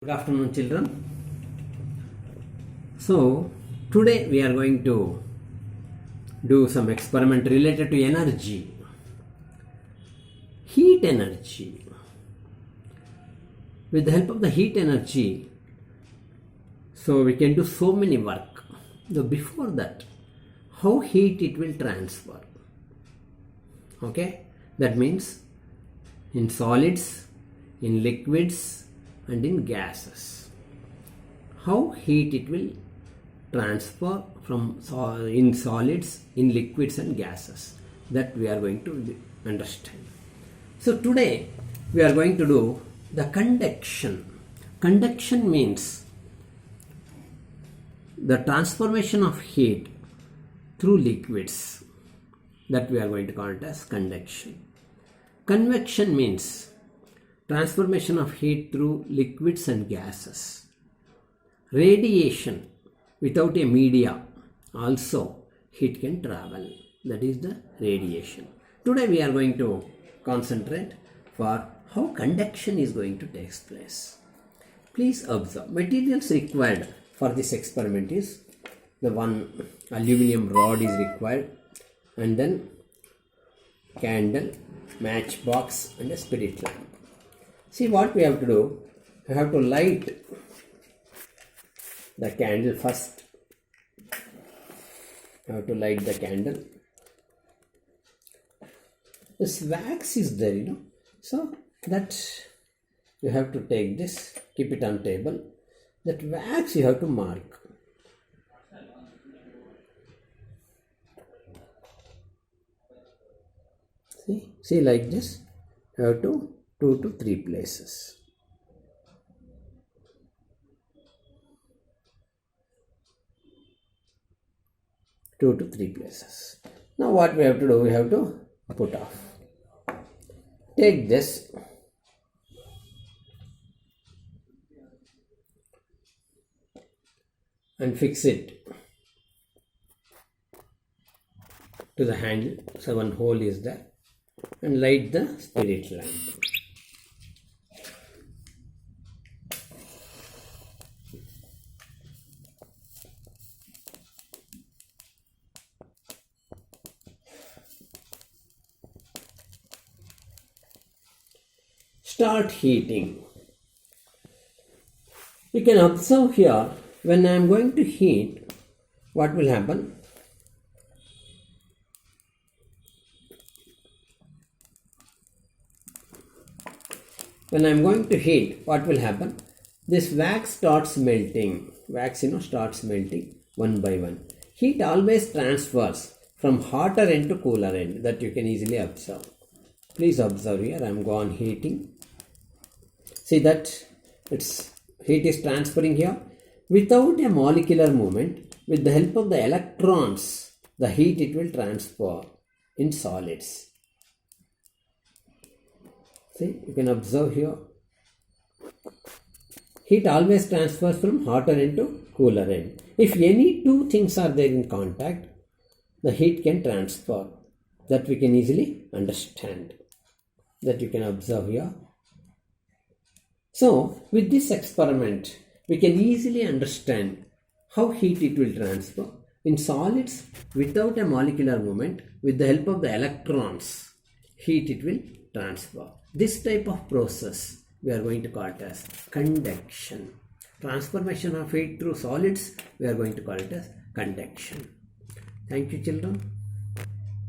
Good afternoon, children. So today we are going to do some experiment related to energy, heat energy. With the help of the heat energy, so we can do so many work. So before that, how heat it will transfer. Okay, that means in solids, in liquids and in gases. How heat it will transfer from in solids, in liquids and gases, that we are going to understand. So today we are going to do the conduction. Conduction means the transformation of heat through liquids, that we are going to call it as conduction. Convection means transformation of heat through liquids and gases. Radiation, without a media also heat can travel, that is the radiation. Today we are going to concentrate for how conduction is going to take place. Please observe, materials required for this experiment is the one aluminum rod is required, and then candle, matchbox and a spirit lamp. See what we have to do, we have to light the candle first. You have to light the candle. This wax is there, so that you have to take this, keep it on table. That wax you have to mark. See like this, you have to 2 to 3 places. Now what we have to do, we have to put off. Take this, and fix it to the handle, so one hole is there, and light the spirit lamp. Start heating. You can observe here, when I am going to heat, what will happen? When I am going to heat, what will happen? This wax starts melting. Wax, starts melting one by one. Heat always transfers from hotter end to cooler end, that you can easily observe. Please observe here, I am gone heating. See that heat is transferring here. Without a molecular movement, with the help of the electrons, the heat it will transfer in solids. See, you can observe here. Heat always transfers from hotter end to cooler end. If any two things are there in contact, the heat can transfer. That we can easily understand. That you can observe here. So, with this experiment, we can easily understand how heat it will transfer. In solids, without a molecular movement, with the help of the electrons, heat it will transfer. This type of process we are going to call it as conduction. Transformation of heat through solids, we are going to call it as conduction. Thank you, children.